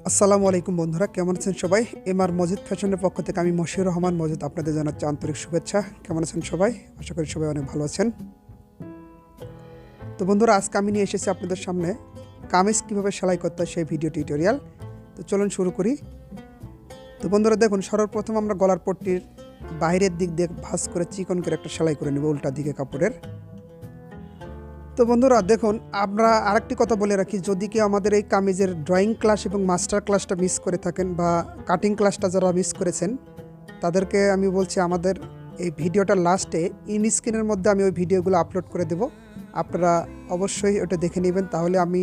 আসসালামুআলাইকুম বন্ধুরা, কেমন আছেন সবাই? MR মাজিদ ফ্যাশনের পক্ষ থেকে আমি মশিউর রহমান মজিদ আপনাদের জানাচ্ছি আন্তরিক শুভেচ্ছা। কেমন আছেন সবাই? আশা করি সবাই অনেক ভালো আছেন। তো বন্ধুরা, আজকে আমি নিয়ে এসেছি আপনাদের সামনে কামিজ কীভাবে সেলাই করতে হয় সেই ভিডিও টিউটোরিয়াল। তো চলুন শুরু করি। তো বন্ধুরা দেখুন, সর্বপ্রথম আমরা গলার পট্টির বাইরের দিক দিয়ে ভাঁজ করে চিকন করে একটা সেলাই করে নেব উল্টা দিকে কাপড়ের। তো বন্ধুরা দেখুন, আমরা আরেকটি কথা বলে রাখি, যদি কেউ আমাদের এই কামিজের ড্রয়িং ক্লাস এবং মাস্টার ক্লাসটা মিস করে থাকেন বা কাটিং ক্লাসটা যারা মিস করেছেন, তাদেরকে আমি বলছি আমাদের এই ভিডিওটার লাস্টে স্ক্রিনের মধ্যে আমি ওই ভিডিওগুলো আপলোড করে দেব। আপনারা অবশ্যই ওটা দেখে নেবেন, তাহলে আমি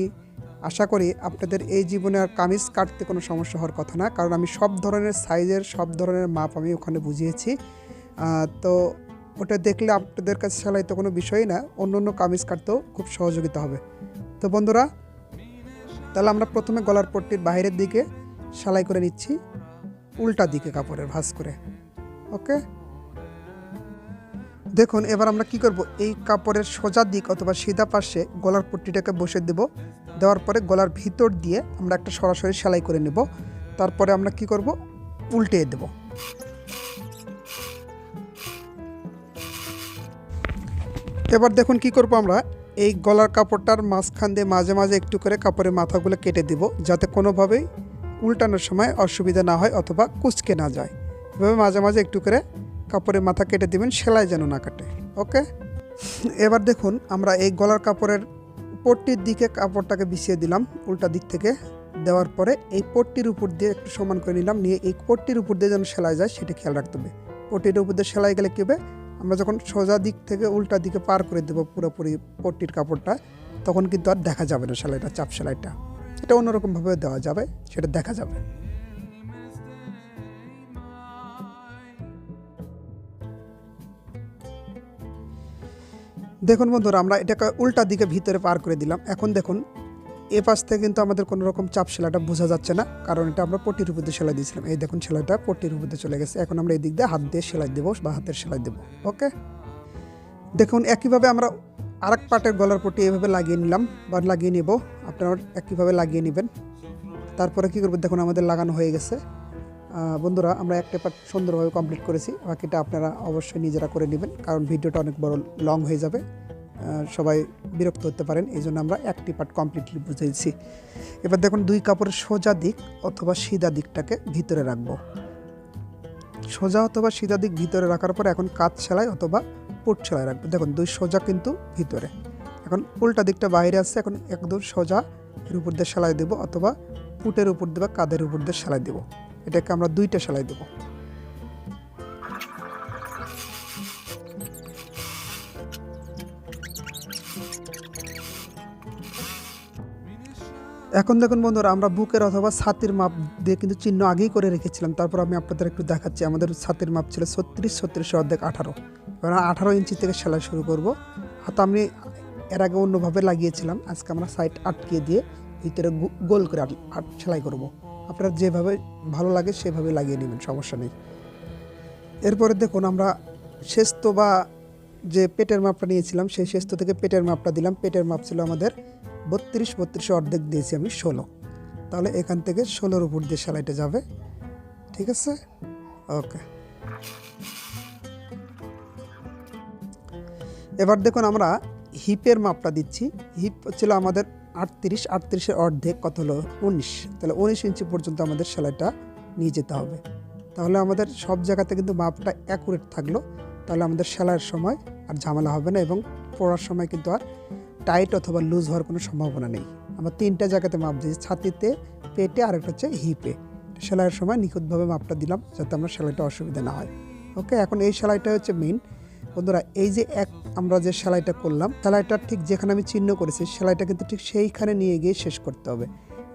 আশা করি আপনাদের এই জীবনে আর কামিজ কাটতে কোনো সমস্যা হওয়ার কথা না, কারণ আমি সব ধরনের সাইজের সব ধরনের মাপ আমি ওখানে বুঝিয়েছি। তো ওটা দেখলে আপনাদের কাছে সেলাইতে কোনো বিষয়ই না, অন্য অন্য কামিজ কাটতেও খুব সহযোগিতা হবে। তো বন্ধুরা, তাহলে আমরা প্রথমে গলার পট্টির বাইরের দিকে সেলাই করে নিচ্ছি উল্টা দিকে কাপড়ের ভাঁজ করে। ওকে, দেখুন এবার আমরা কি করব, এই কাপড়ের সোজা দিক অথবা সিধা পাশে গলার পট্টিটাকে বসে দেব। দেওয়ার পরে গলার ভিতর দিয়ে আমরা একটা সরাসরি সেলাই করে নেব। তারপরে আমরা কি করব, উল্টে দেব। এবার দেখুন কি করব, আমরা এই গলার কাপড়টার মাঝখান দিয়ে মাঝে মাঝে একটু করে কাপড়ের মাথাগুলো কেটে দিব, যাতে কোনোভাবেই উল্টানোর সময় অসুবিধা না হয় অথবা কুঁচকে না যায়। এভাবে মাঝে মাঝে একটু করে কাপড়ের মাথা কেটে দিবেন, সেলাই যেন না কাটে। ওকে, এবার দেখুন আমরা এই গলার কাপড়ের পট্টির দিকে কাপড়টাকে বিছিয়ে দিলাম উল্টা দিক থেকে। দেওয়ার পরে এই পট্টির উপর দিয়ে একটু সমান করে নিলাম, নিয়ে এই পট্টির উপর দিয়ে যেন সেলাই যায় সেটা খেয়াল রাখতে হবে। পট্টির উপর দিয়ে সেলাই গেলে কী হবে, আমরা যখন সোজা দিক থেকে উল্টা দিকে পার করে দেবো পুরোপুরি পট্টির কাপড়টা, তখন কিন্তু আর দেখা যাবে না সেলাইটা, চাপ সেলাইটা। এটা অন্যরকমভাবে দেওয়া যাবে, সেটা দেখা যাবে। দেখুন বন্ধুরা, আমরা এটাকে উল্টা দিকে ভিতরে পার করে দিলাম। এখন দেখুন এ পাশ থেকে কিন্তু আমাদের কোনো রকম চাপ সেলাইটা বোঝা যাচ্ছে না, কারণ এটা আমরা পট্টির উপর দিয়ে সেলাই দিয়েছিলাম। এই দেখুন সেলাইটা পট্টির উপর দিয়ে চলে গেছে। এখন আমরা এই দিক দিয়ে হাত দিয়ে সেলাই দেবো বা হাতের সেলাই দেবো। ওকে, দেখুন একইভাবে আমরা আরেক পাটের গলার পট্টি এভাবে লাগিয়ে নিলাম বা লাগিয়ে নেব। আপনারা একইভাবে লাগিয়ে নেবেন। তারপরে কী করবো, দেখুন আমাদের লাগানো হয়ে গেছে। বন্ধুরা, আমরা একটা পার্ট সুন্দরভাবে কমপ্লিট করেছি, বাকিটা আপনারা অবশ্যই নিজেরা করে নেবেন, কারণ ভিডিওটা অনেক বড় লং হয়ে যাবে, সবাই বিরক্ত হতে পারেন, এই জন্য আমরা একটি পার্ট কমপ্লিটলি বুঝেছি। এবার দেখুন দুই কাপড়ের সোজা দিক অথবা সিধা দিকটাকে ভিতরে রাখবো। সোজা অথবা সিধা দিক ভিতরে রাখার পর এখন কাঁধ সেলাই অথবা পুট সেলাই রাখবো। দেখুন দুই সোজা কিন্তু ভিতরে, এখন উল্টা দিকটা বাইরে আসছে। এখন একদম সোজা এর উপর দিয়ে সেলাই দেবো অথবা পুটের উপর দিয়ে বা কাঁধের উপর দিয়ে সেলাই দেবো। এটাকে আমরা দুইটা সেলাই দেবো। এখন দেখুন বন্ধুরা, আমরা বুকের অথবা ছাতির মাপ দিয়ে কিন্তু চিহ্ন আগেই করে রেখেছিলাম। তারপর আমি আপনাদের একটু দেখাচ্ছি। আমাদের ছাতির মাপ ছিল 36 অর্ধেক 18। এবার 18 ইঞ্চি থেকে সেলাই শুরু করব। হাত আমি এর আগে অন্যভাবে লাগিয়েছিলাম, আজকে আমরা সাইড আটকিয়ে দিয়ে ভিতরে গোল করে সেলাই করব। আপনারা যেভাবে ভালো লাগে সেভাবে লাগিয়ে নেবেন, সমস্যা নেই। এরপরে দেখুন আমরা শেস্ত বা যে পেটের মাপটা নিয়েছিলাম, সেই শেস্ত থেকে পেটের মাপটা দিলাম। পেটের মাপ ছিল আমাদের 32 অর্ধেক দিয়েছি আমি 16। তাহলে এখান থেকে 16-র উপর দিয়ে সেলাইটা যাবে। ঠিক আছে, ওকে। এবার দেখুন আমরা হিপের মাপটা দিচ্ছি। হিপ ছিল আমাদের 38-এর অর্ধেক কত হলো 19। তাহলে 19 ইঞ্চি পর্যন্ত আমাদের সেলাইটা নিয়ে যেতে হবে। তাহলে আমাদের সব জায়গাতে কিন্তু মাপটা অ্যাকুরেট থাকলো, তাহলে আমাদের সেলাইয়ের সময় আর ঝামেলা হবে না এবং পরার সময় কিন্তু আর টাইট অথবা লুজ হওয়ার কোনো সম্ভাবনা নেই। আমরা 3টা জায়গাতে মাপ দিয়েছি, ছাতিতে, পেটে, আর একটা হচ্ছে হিপে। সেলাইয়ের সময় নিখুঁতভাবে মাপটা দিলাম, যাতে আমরা সেলাইটা অসুবিধা না হয়। ওকে, এখন এই সেলাইটা হচ্ছে মেইন। বন্ধুরা, এই যে আমরা যে সেলাইটা করলাম, সেলাইটার ঠিক যেখানে আমি চিহ্ন করেছি, সেলাইটা কিন্তু ঠিক সেইখানে নিয়ে গিয়ে শেষ করতে হবে।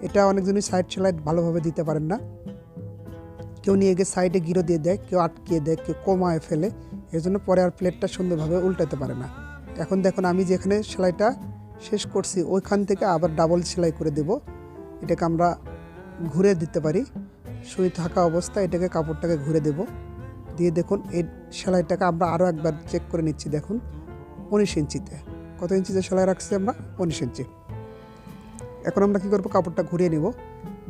এটা অনেকজনই সাইড সেলাই ভালোভাবে দিতে পারেন না। কেউ নিয়ে গিয়ে সাইডে গিরো দিয়ে দেয়, কেউ আটকিয়ে দেয়, কেউ কমায় ফেলে, এর জন্য পরে আর প্লেটটা সুন্দরভাবে উল্টাতে পারে না। এখন দেখুন আমি যেখানে সেলাইটা শেষ করছি ওইখান থেকে আবার ডাবল সেলাই করে দেব। এটাকে আমরা ঘুরে দিতে পারি, সুই থাকা অবস্থায় এটাকে কাপড়টাকে ঘুরে দেব। দিয়ে দেখুন এই সেলাইটাকে আমরা আরও একবার চেক করে নিচ্ছি। দেখুন 19 ইঞ্চিতে, কত ইঞ্চিতে সেলাই রাখছি আমরা? 19 ইঞ্চি। এখন আমরা কী করবো, কাপড়টা ঘুরিয়ে নেব।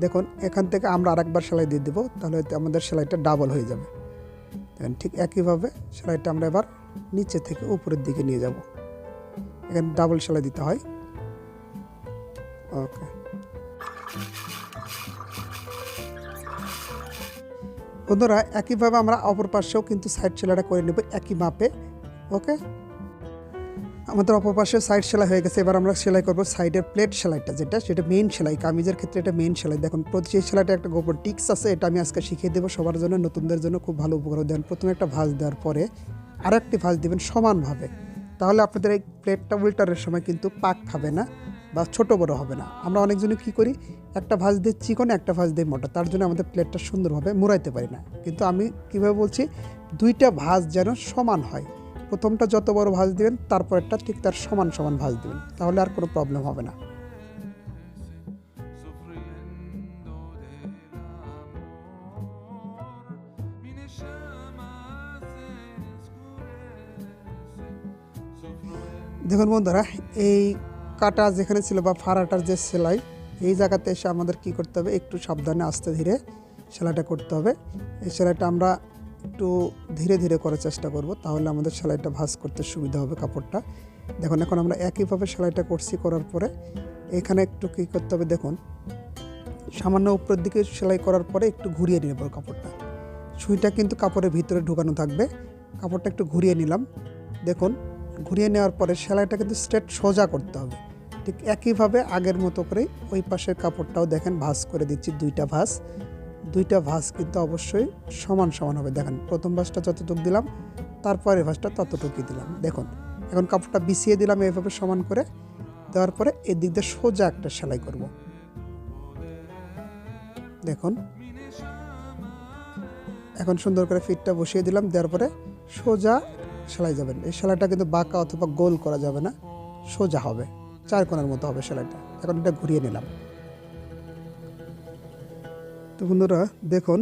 দেখুন এখান থেকে আমরা আরেকবার সেলাই দিয়ে দেবো, তাহলে আমাদের সেলাইটা ডাবল হয়ে যাবে। দেখেন ঠিক একইভাবে সেলাইটা আমরা এবার নিচে থেকে উপরের দিকে নিয়ে যাব। এখানে ডাবল সেলাই দিতে হয়। ওকে, বন্ধুরা একইভাবে আমরা অপর পাশেও কিন্তু সাইড সেলাইটা করে নেব একই মাপে। ওকে, আমাদের অপর পাশে সাইড সেলাই হয়ে গেছে। এবার আমরা সেলাই করব সাইডের প্লেট সেলাইটা, সেটা মেইন সেলাই। কামিজের ক্ষেত্রে এটা মেইন সেলাই। দেখুন প্রতি সেলাইটা একটা গোপন টিক্স আছে, এটা আমি আজকে শিখিয়ে দেবো সবার জন্য, নতুনদের জন্য খুব ভালো উপকার দেন। প্রথমে একটা ভাঁজ দেওয়ার পরে আরেকটি ভাঁজ দেবেন সমানভাবে, তাহলে আপনাদের এই প্লেটটা উল্টানোর সময় কিন্তু পাক খাবে না বা ছোট বড় হবে না। আমরা অনেকজনে কী করি, একটা ভাঁজ দিয়ে চিকন, একটা ভাঁজ দিয়ে মোটা, তার জন্য আমাদের প্লেটটা সুন্দরভাবে মুড়াইতে পারি না। কিন্তু আমি কীভাবে বলছি, দুইটা ভাঁজ যেন সমান হয়। প্রথমটা যত বড় ভাঁজ দিবেন, তারপরটা ঠিক তার সমান সমান ভাঁজ দিবেন, তাহলে আর কোনো প্রবলেম হবে না। দেখুন বন্ধুরা, এই কাটা যেখানে ছিল বা ফাড়াটার যে সেলাই, এই জায়গাতে এসে আমাদের কি করতে হবে, একটু সাবধানে আস্তে ধীরে সেলাইটা করতে হবে। এই সেলাইটা আমরা একটু ধীরে ধীরে করার চেষ্টা করব, তাহলে আমাদের সেলাইটা ভাঁজ করতে সুবিধা হবে কাপড়টা। দেখুন এখন আমরা একইভাবে সেলাইটা করছি, করার পরে এখানে একটু কী করতে হবে, দেখুন সামান্য উপরের দিকে সেলাই করার পরে একটু ঘুরিয়ে নেব কাপড়টা। সুইটা কিন্তু কাপড়ের ভিতরে ঢুকানো থাকবে। কাপড়টা একটু ঘুরিয়ে নিলাম। দেখুন ঘুরিয়ে নেওয়ার পরে সেলাইটা কিন্তু স্ট্রেট সোজা করতে হবে। ঠিক একইভাবে আগের মতো করে ওই পাশের কাপড়টাও দেখেন ভাঁজ করে দিচ্ছি। দুইটা ভাঁজ কিন্তু অবশ্যই সমান সমান হবে। দেখেন প্রথম ভাঁজটা যতটুকু দিলাম, তারপরে ভাঁজটা ততটুকুই দিলাম। দেখুন এখন কাপড়টা বিছিয়ে দিলাম এইভাবে সমান করে দেওয়ার পরে এদিক দিয়ে সোজা একটা সেলাই করব। দেখুন এখন সুন্দর করে ফিটটা বসিয়ে দিলাম, দেওয়ার পরে সোজা সেলাই যাবেন। এই সেলাইটা কিন্তু বাঁকা অথবা গোল করা যাবে না, সোজা হবে, চার কোণার মতো হবে সেলাইটা। এখন এটা ঘুরিয়ে নিলাম। তো বন্ধুরা দেখুন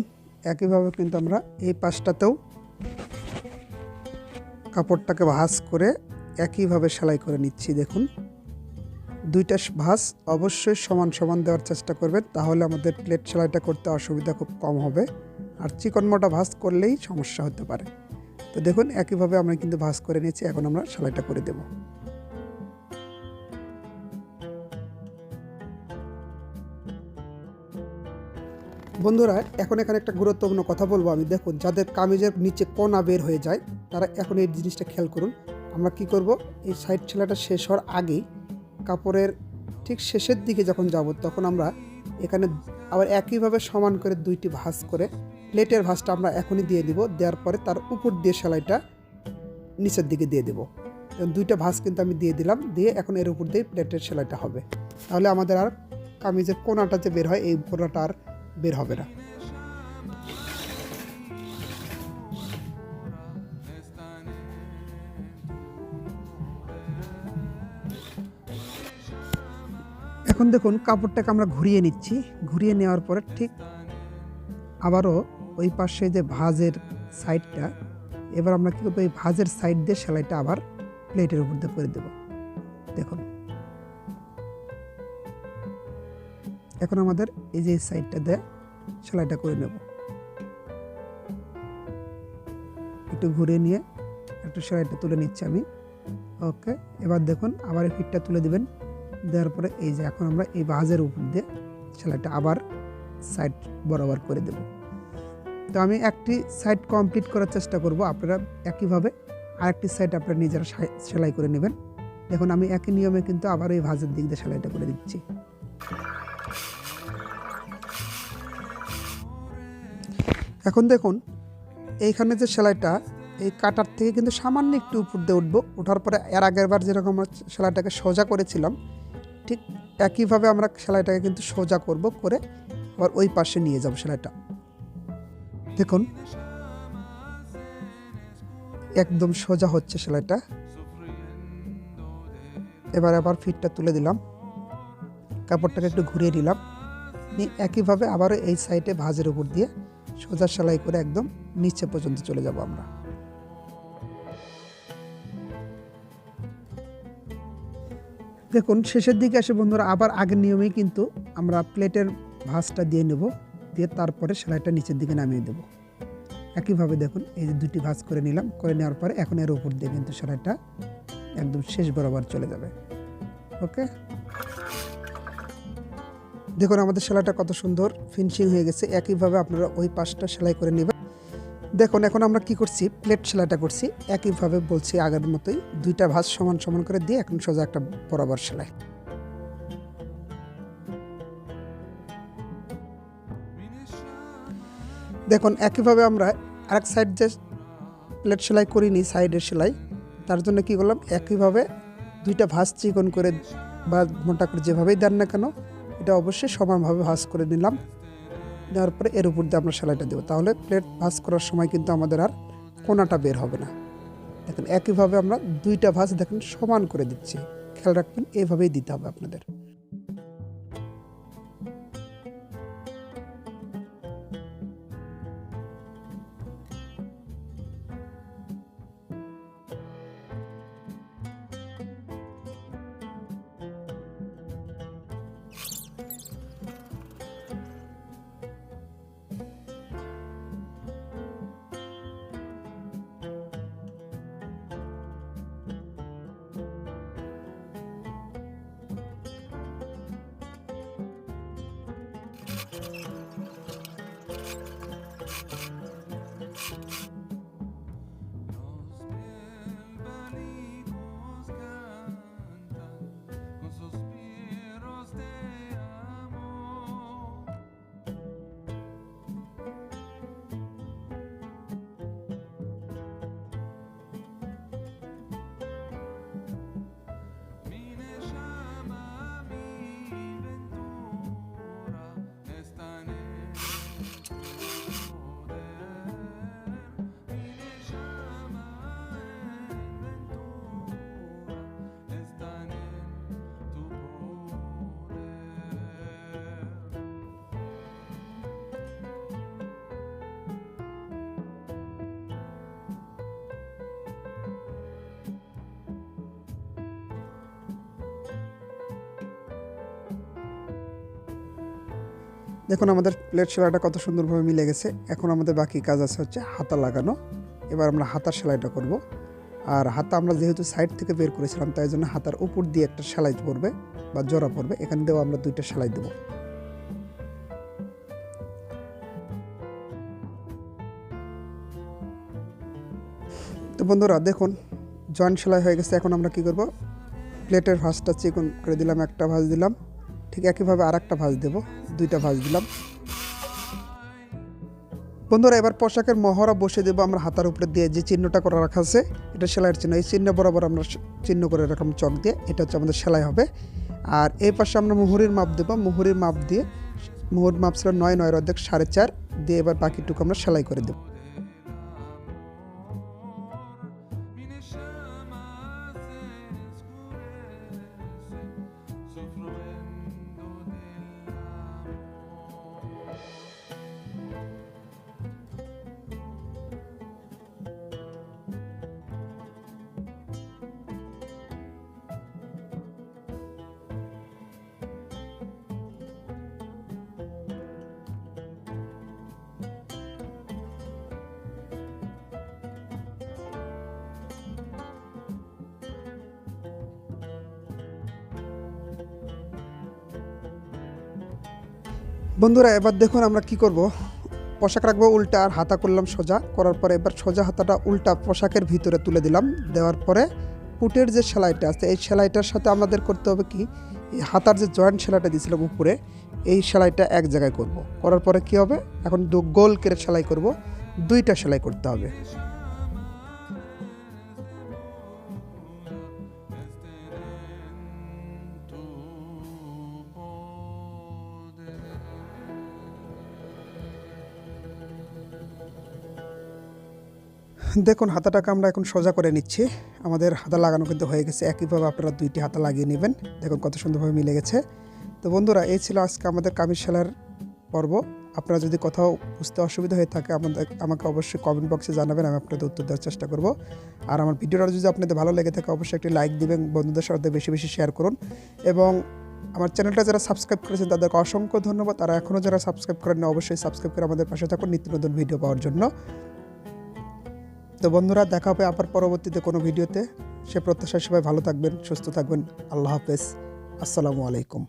একইভাবে কিন্তু আমরা এই পাশটাতেও কাপড়টাকে ভাঁজ করে একইভাবে সেলাই করে নিচ্ছি। দেখুন দুইটা ভাঁজ অবশ্যই সমান সমান দেওয়ার চেষ্টা করবেন, তাহলে আমাদের প্লেট সেলাইটা করতে অসুবিধা খুব কম হবে। আর চিকন মোটা ভাঁজ করলেই সমস্যা হতে পারে। তো দেখুন একইভাবে আমরা কিন্তু ভাঁজ করে নিয়েছি। এখন আমরা সেলাইটা করে দেব। বন্ধুরা এখন এখানে একটা গুরুত্বপূর্ণ কথা বলবো আমি। দেখুন যাদের কামিজের নিচে কোনা বের হয়ে যায়, তারা এখন এই জিনিসটা খেয়াল করুন। আমরা কি করব, এই সাইড সেলাইটা শেষ হওয়ার আগেই কাপড়ের ঠিক শেষের দিকে যখন যাব, তখন আমরা এখানে আবার একইভাবে সমান করে দুইটি ভাঁজ করে প্লেটের ভাঁজটা আমরা এখনই দিয়ে দিব। দেওয়ার পরে তার উপর দিয়ে সেলাইটা নিচের দিকে দিয়ে দেব। দুইটা ভাঁজ কিন্তু আমি দিয়ে দিলাম, দিয়ে এখন এর উপর দিয়ে প্লেটের সেলাইটা হবে। তাহলে আমাদের আর কামিজের কোনাটা যে বের হয়, এই কোনাটা আর বের হবে না। এখন দেখুন কাপড়টাকে আমরা ঘুরিয়ে নিচ্ছি। ঘুরিয়ে নেওয়ার পরে ঠিক আবারও ওই পাশে যে ভাঁজের সাইডটা, এবার আমরা কী করবো, এই ভাঁজের সাইড দিয়ে সেলাইটা আবার প্লেটের উপর দিয়ে করে দেব। দেখুন এখন আমাদের এই যে সাইডটা দিয়ে সেলাইটা করে নেব। একটু ঘুরিয়ে নিয়ে একটু সেলাইটা তুলে নিচ্ছি আমি। ওকে, এবার দেখুন আবার এই ফিটটা তুলে দিবেন। দেওয়ার পরে এই যে এখন আমরা এই ভাঁজের উপর দিয়ে সেলাইটা আবার সাইড বরাবর করে দেব। তো আমি একটি সাইড কমপ্লিট করার চেষ্টা করব, আপনারা একইভাবে আরেকটি সাইড আপনারা নিজেরা সেলাই করে নেবেন। দেখুন আমি একই নিয়মে কিন্তু আবার এই ভাঁজের দিক দিয়ে সেলাইটা করে দিচ্ছি। এখন দেখুন এইখানে যে সেলাইটা, এই কাটার থেকে কিন্তু সামান্য একটু উপর দিয়ে উঠবো। ওঠার পরে এর আগের বার যেরকম আমরা সেলাইটাকে সোজা করেছিলাম, ঠিক একইভাবে আমরা সেলাইটাকে কিন্তু সোজা করব, করে আবার ওই পাশে নিয়ে যাব সেলাইটা। দেখুন একদম সোজা হচ্ছে সেলাইটা। এবার আবার ফিটটা তুলে দিলাম, কাপড়টাকে একটু ঘুরিয়ে নিলাম, নিয়ে একইভাবে আবারও এই সাইডে ভাঁজের উপর দিয়ে সোজা সেলাই করে একদম নিচে পর্যন্ত চলে যাব আমরা। দেখুন শেষের দিকে আসে বন্ধুরা, আবার আগের নিয়মেই কিন্তু আমরা প্লেটের ভাঁজটা দিয়ে নেব, দিয়ে তারপরে সেলাইটা নিচের দিকে নামিয়ে দেব। একইভাবে দেখুন এই যে দুটি ভাঁজ করে নিলাম, করে নেওয়ার পরে এখন এর উপর দিয়ে কিন্তু সেলাইটা একদম শেষ বরাবর চলে যাবে। ওকে, দেখুন আমাদের সেলাইটা কত সুন্দর ফিনিশিং হয়ে গেছে। একইভাবে আপনারা ওই পাশটা সেলাই করে নেবেন। দেখুন এখন আমরা কি করছি, প্লেট সেলাইটা করছি। একইভাবে বলছি আগের মতোই, দুইটা ভাঁজ সমান সমান করে দিয়ে এখন সোজা একটা বরাবর সেলাই। দেখুন একইভাবে আমরা আরেক সাইড যে প্লেট সেলাই করিনি, সাইডের সেলাই, তার জন্য কি করলাম, একইভাবে দুইটা ভাঁজ চিকন করে বা মোটা করে যেভাবেই দেন না কেন, এটা অবশ্যই সমানভাবে ভাঁজ করে নিলাম। নেওয়ার পরে এর উপর দিয়ে আমরা সেলাইটা দেবো, তাহলে প্লেট ভাঁজ করার সময় কিন্তু আমাদের আর কোনাটা বের হবে না। দেখুন একইভাবে আমরা দুইটা ভাঁজ দেখুন সমান করে দিচ্ছি, খেয়াল রাখবেন এইভাবেই দিতে হবে আপনাদের। দেখুন আমাদের প্লেট সেলাইটা কত সুন্দরভাবে মিলে গেছে। এখন আমাদের বাকি কাজ আছে হচ্ছে হাতা লাগানো। এবার আমরা হাতার সেলাইটা করব। আর হাতা আমরা যেহেতু সাইড থেকে বের করেছিলাম, তাই জন্য হাতার উপর দিয়ে একটা সেলাই পড়বে বা জোড়া পড়বে, এখান দিয়েও আমরা দুইটা সেলাই দেব। তো বন্ধুরা দেখুন জয়েন্ট সেলাই হয়ে গেছে। এখন আমরা কি করব, প্লেটের ভাঁজটা চিকন করে দিলাম, একটা ভাঁজ দিলাম, ঠিক একইভাবে আর একটা ভাঁজ দেব, দুইটা ভাঁজ দিলাম। বন্ধুরা এবার পোশাকের মহড়া বসে দেবো আমরা হাতার উপরে দিয়ে, যে চিহ্নটা করে রাখা আছে এটা সেলাইয়ের চিহ্ন, এই চিহ্ন বরাবর আমরা চিহ্ন করে রাখলাম চক দিয়ে, এটা হচ্ছে আমাদের সেলাই হবে। আর এই পাশে আমরা মুহুরির মাপ দেবো, মুহুরির মাপ দিয়ে, মুহুর মাপ ছিল 9, 9 অর্ধেক 4.5 দিয়ে এবার বাকিটুকু আমরা সেলাই করে দেবো। বন্ধুরা এবার দেখুন আমরা কি করব, পোশাক রাখবো উল্টা আর হাতা করলাম সোজা, করার পরে এবার সোজা হাতাটা উল্টা পোশাকের ভিতরে তুলে দিলাম। দেওয়ার পরে পুটের যে সেলাইটা আছে এই সেলাইটার সাথে আমাদের করতে হবে কি, হাতার যে জয়েন্ট সেলাইটা দিয়েছিলাম উপরে, এই সেলাইটা এক জায়গায় করব। করার পরে কি হবে, এখন গোল করে সেলাই করব, দুইটা সেলাই করতে হবে। দেখুন হাতাটাকে আমরা এখন সোজা করে নিচ্ছি, আমাদের হাতা লাগানো কিন্তু হয়ে গেছে। একইভাবে আপনারা দুইটি হাতা লাগিয়ে নেবেন। দেখুন কত সুন্দরভাবে মিলে গেছে। তো বন্ধুরা এই ছিল আজকে আমাদের কামিজ সেলাইয়ের পর্ব। আপনারা যদি কোথাও বুঝতে অসুবিধা হয়ে থাকে আমাকে অবশ্যই কমেন্ট বক্সে জানাবেন, আমি আপনাদের উত্তর দেওয়ার চেষ্টা করব। আর আমার ভিডিওটা যদি আপনাদের ভালো লেগে থাকে অবশ্যই একটি লাইক দিবেন, বন্ধুদের সাথে বেশি বেশি শেয়ার করুন এবং আমার চ্যানেলটা যারা সাবস্ক্রাইব করেছেন তাদেরকে অসংখ্য ধন্যবাদ। আর এখনও যারা সাবস্ক্রাইব করেন না অবশ্যই সাবস্ক্রাইব করে আমাদের পাশে থাকুন নিত্য নতুন ভিডিও পাওয়ার জন্য। তো বন্ধুরা, দেখা হবে আবার পরবর্তীতে কোনো ভিডিওতে। সে প্রত্যাশায় সবাই ভালো থাকবেন, সুস্থ থাকবেন। আল্লাহ হাফেজ। আসসালামু আলাইকুম।